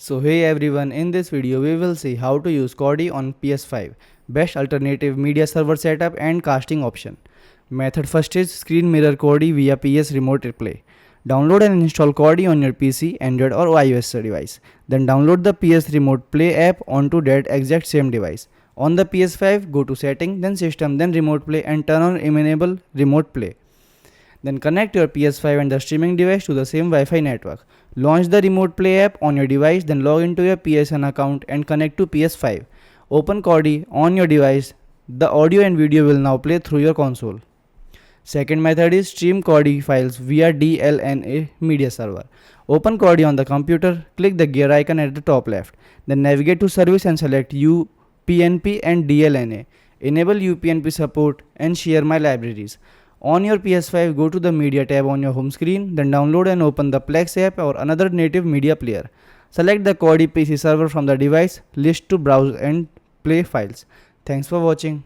So hey everyone, in this video we will see how to use Kodi on PS5, best alternative media server setup and casting option. Method first is screen mirror Kodi via PS Remote Replay. Download and install Kodi on your PC, Android or iOS device. Then download the PS Remote Play app onto that exact same device. On the PS5, go to setting, then system, then remote play and turn on enable remote play. Then connect your PS5 and the streaming device to the same Wi-Fi network. Launch the remote play app on your device, then log into your PSN account and connect to PS5. Open Kodi on your device. The audio and video will now play through your console. Second method is stream Kodi files via DLNA media server. Open Kodi on the computer, click the gear icon at the top left. Then navigate to service and select UPnP and DLNA. Enable UPnP support and share my libraries. On your PS5, go to the Media tab on your home screen, then download and open the Plex app or another native media player. Select the Kodi PC server from the device list to browse and play files. Thanks for watching.